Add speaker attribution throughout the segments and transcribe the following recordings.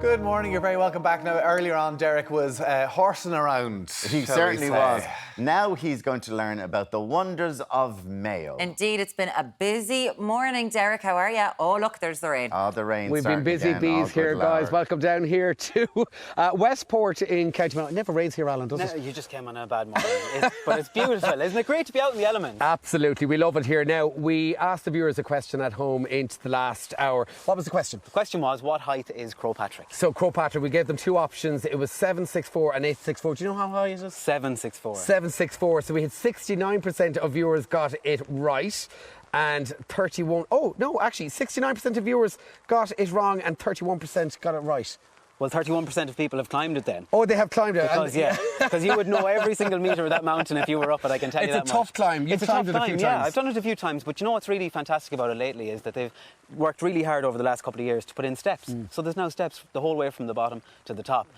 Speaker 1: Good morning, you're very welcome back. Now, earlier on, Derek was horsing around.
Speaker 2: He certainly was. Now he's going to learn about the wonders of Mayo.
Speaker 3: Indeed, it's been a busy morning. Derek, how are you? Oh, look, there's the rain.
Speaker 2: Oh, the rain.
Speaker 4: We've been busy bees here, guys. Welcome down here to Westport in County Mayo. It never rains here, Alan, does it?
Speaker 5: You just came on a bad morning. But it's beautiful. Isn't it great to be out in the elements?
Speaker 4: Absolutely. We love it here. Now, we asked the viewers a question at home into the last hour. What was the question?
Speaker 5: The question was, what height is Croagh Patrick?
Speaker 4: So, Croagh Patrick, we gave them two options. It was 7'6" and 8'6". Do you know how high it is?
Speaker 5: 7'6".
Speaker 4: 7'6". So we had 69% of viewers got it right. And 69% of viewers got it wrong and 31% got it right.
Speaker 5: Well, 31% of people have climbed it then.
Speaker 4: Oh, they have climbed it.
Speaker 5: Because you would know every single metre of that mountain if you were up it, I can tell you that much.
Speaker 4: It's a tough climb. You've climbed it a few times.
Speaker 5: Yeah, I've done it a few times. But you know what's really fantastic about it lately is that they've worked really hard over the last couple of years to put in steps. So there's now steps the whole way from the bottom to the top.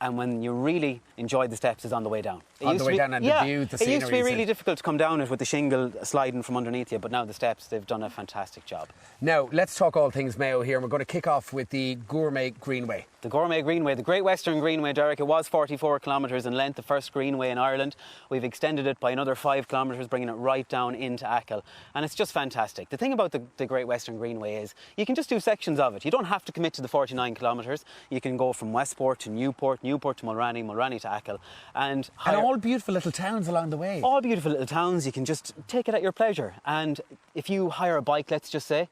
Speaker 5: And when you really enjoy the steps is on the way down.
Speaker 4: On the way down and the view, the scenery.
Speaker 5: It used to be really difficult to come down it with the shingle sliding from underneath you, but now the steps, they've done a fantastic job.
Speaker 4: Now, let's talk all things Mayo here, and we're going to kick off with the Gourmet Greenway.
Speaker 5: The Gourmet Greenway, the Great Western Greenway, Derek, it was 44 kilometres in length, the first greenway in Ireland. We've extended it by another 5 kilometres, bringing it right down into Achill. And it's just fantastic. The thing about the Great Western Greenway is you can just do sections of it. You don't have to commit to the 49 kilometres. You can go from Westport to Newport, Newport to Mulranny, Mulranny to Achill. And
Speaker 4: all beautiful little towns along the way.
Speaker 5: All beautiful little towns. You can just take it at your pleasure. And if you hire a bike, let's just say,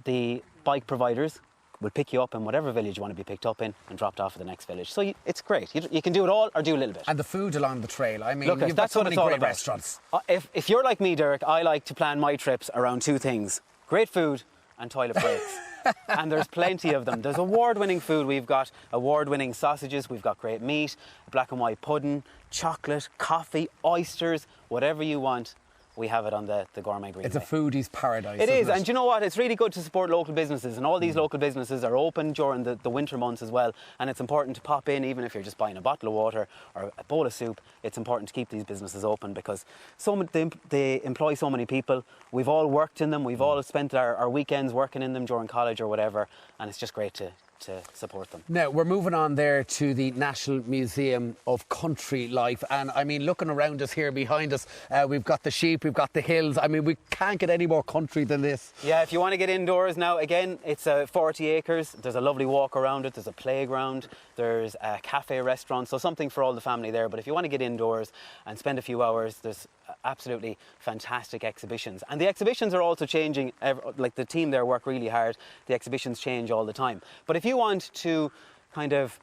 Speaker 5: the bike providers will pick you up in whatever village you want to be picked up in and dropped off at the next village. So it's great. You can do it all or do a little bit.
Speaker 4: And the food along the trail. I mean,
Speaker 5: look,
Speaker 4: you've got so many great restaurants.
Speaker 5: If you're like me, Derek, I like to plan my trips around two things. Great food and toilet breaks. And there's plenty of them. There's award-winning food. We've got award-winning sausages. We've got great meat, black and white pudding, chocolate, coffee, oysters, whatever you want. We have it on the Gourmet Greenway.
Speaker 4: It's a foodie's paradise.
Speaker 5: It is, and you know what? It's really good to support local businesses, and all these local businesses are open during the winter months as well. And it's important to pop in, even if you're just buying a bottle of water or a bowl of soup. It's important to keep these businesses open because they employ so many people. We've all worked in them. We've all spent our weekends working in them during college or whatever, and it's just great to support them.
Speaker 4: Now, we're moving on there to the National Museum of Country Life. And, I mean, looking around us here behind us, we've got the sheep, we've got the hills. I mean, we can't get any more country than this.
Speaker 5: Yeah, if you want to get indoors now, again, it's 40 acres. There's a lovely walk around it. There's a playground. There's a cafe, restaurant. So something for all the family there. But if you want to get indoors and spend a few hours, there's absolutely fantastic exhibitions. And the exhibitions are also changing. Like the team there work really hard. The exhibitions change all the time. But if you want to kind of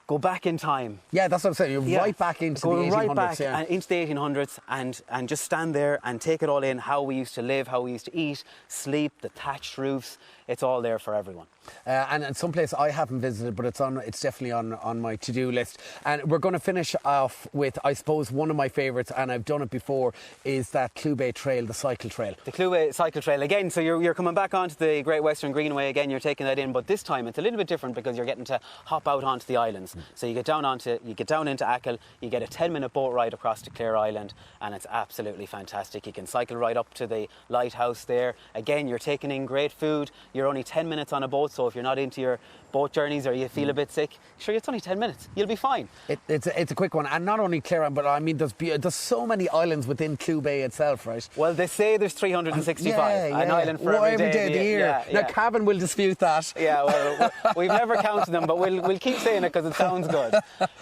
Speaker 5: go back in time.
Speaker 4: Yeah, that's what I'm saying. You're right back into the 1800s.
Speaker 5: Right back into the 1800s and just stand there and take it all in, how we used to live, how we used to eat, sleep, the thatched roofs. It's all there for everyone.
Speaker 4: And someplace I haven't visited, but it's definitely on my to-do list. And we're going to finish off with, I suppose, one of my favourites, and I've done it before, is that Clubay Trail, the cycle trail.
Speaker 5: The Clubay cycle trail again. So you're coming back onto the Great Western Greenway again. You're taking that in, but this time it's a little bit different because you're getting to hop out onto the islands. So you get down into Achill. You get a 10-minute boat ride across to Clare Island, and it's absolutely fantastic. You can cycle right up to the lighthouse there. Again, you're taking in great food. You're only 10 minutes on a boat, so if you're not into your boat journeys or you feel a bit sick, sure, it's only 10 minutes. You'll be fine.
Speaker 4: It's a quick one. And not only Clare, but I mean, there's so many islands within Clubay itself, right?
Speaker 5: Well, they say there's 365. An island for every day
Speaker 4: of the year. Now, Cavan will dispute that.
Speaker 5: Yeah, well, we've never counted them, but we'll keep saying it because it sounds good.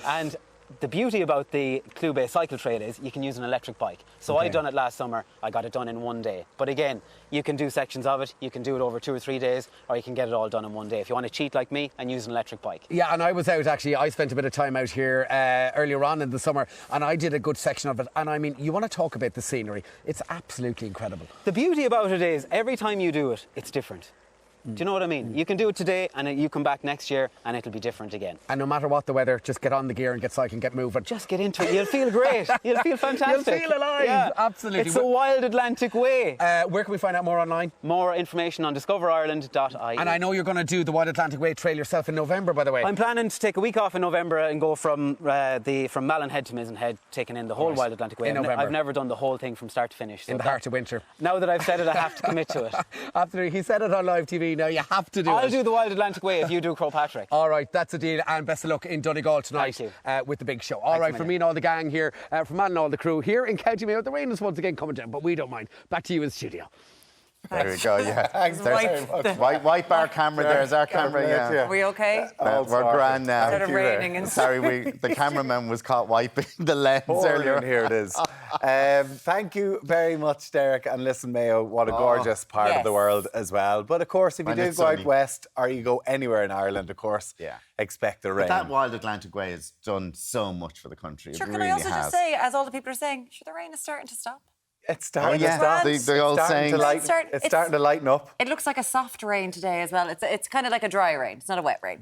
Speaker 5: And the beauty about the Clubay cycle trail is you can use an electric bike. So I done it last summer. I got it done in one day. But again, you can do sections of it. You can do it over 2 or 3 days, or you can get it all done in one day if you want to cheat like me and use an electric bike.
Speaker 4: Yeah, and I was out actually. I spent a bit of time out here earlier on in the summer, and I did a good section of it. And I mean, you want to talk about the scenery. It's absolutely incredible.
Speaker 5: The beauty about it is every time you do it, it's different. Do you know what I mean? You can do it today and you come back next year and it'll be different again.
Speaker 4: And no matter what the weather, just get on the gear and get cycling, get moving.
Speaker 5: Just get into it. You'll feel great. You'll feel fantastic.
Speaker 4: You'll feel alive.
Speaker 5: Yeah.
Speaker 4: Absolutely.
Speaker 5: It's a wild Atlantic way.
Speaker 4: Where can we find out more online?
Speaker 5: More information on discoverireland.ie.
Speaker 4: And I know you're going to do the Wild Atlantic Way Trail yourself in November, by the way.
Speaker 5: I'm planning to take a week off in November and go from Mallinhead to Mizenhead, taking in the whole Wild Atlantic Way.
Speaker 4: In November.
Speaker 5: I've never done the whole thing from start to finish. So
Speaker 4: in the heart of winter.
Speaker 5: Now that I've said it, I have to commit to it.
Speaker 4: Absolutely. He said it on live TV. me now. You have to do
Speaker 5: I'll
Speaker 4: it.
Speaker 5: do the Wild Atlantic Way if you do Croagh Patrick.
Speaker 4: All right, that's a deal. And best of luck in Donegal tonight
Speaker 5: Thank
Speaker 4: with the big show. All right, from me and all the gang here, from Alan and all the crew here in County Mayo. The rain is once again coming down, but we don't mind. Back to you in the studio.
Speaker 2: There we go, yeah.
Speaker 1: Thanks very much.
Speaker 2: Wipe our camera, there's our camera, yeah.
Speaker 3: Are we okay?
Speaker 2: We're grand now.
Speaker 3: Instead of raining and
Speaker 2: Sorry, the cameraman was caught wiping the lens earlier.
Speaker 1: And here it is. Thank you very much, Derek. And listen, Mayo, what a gorgeous part of the
Speaker 3: Yes.
Speaker 1: world as well. But of course, if you
Speaker 2: And
Speaker 1: do
Speaker 2: it's
Speaker 1: go out
Speaker 2: sunny.
Speaker 1: west or you go anywhere in Ireland, of course, expect the rain.
Speaker 2: That Wild Atlantic Way has done so much for the country.
Speaker 3: Sure,
Speaker 2: it
Speaker 3: can
Speaker 2: really
Speaker 3: I also
Speaker 2: has.
Speaker 3: just say, as all the people are saying, sure, the rain is starting to stop.
Speaker 1: It's starting
Speaker 2: yeah.
Speaker 1: to stop.
Speaker 2: The old saying.
Speaker 1: It's starting to lighten up.
Speaker 3: It looks like a soft rain today as well. It's kind of like a dry rain. It's not a wet rain.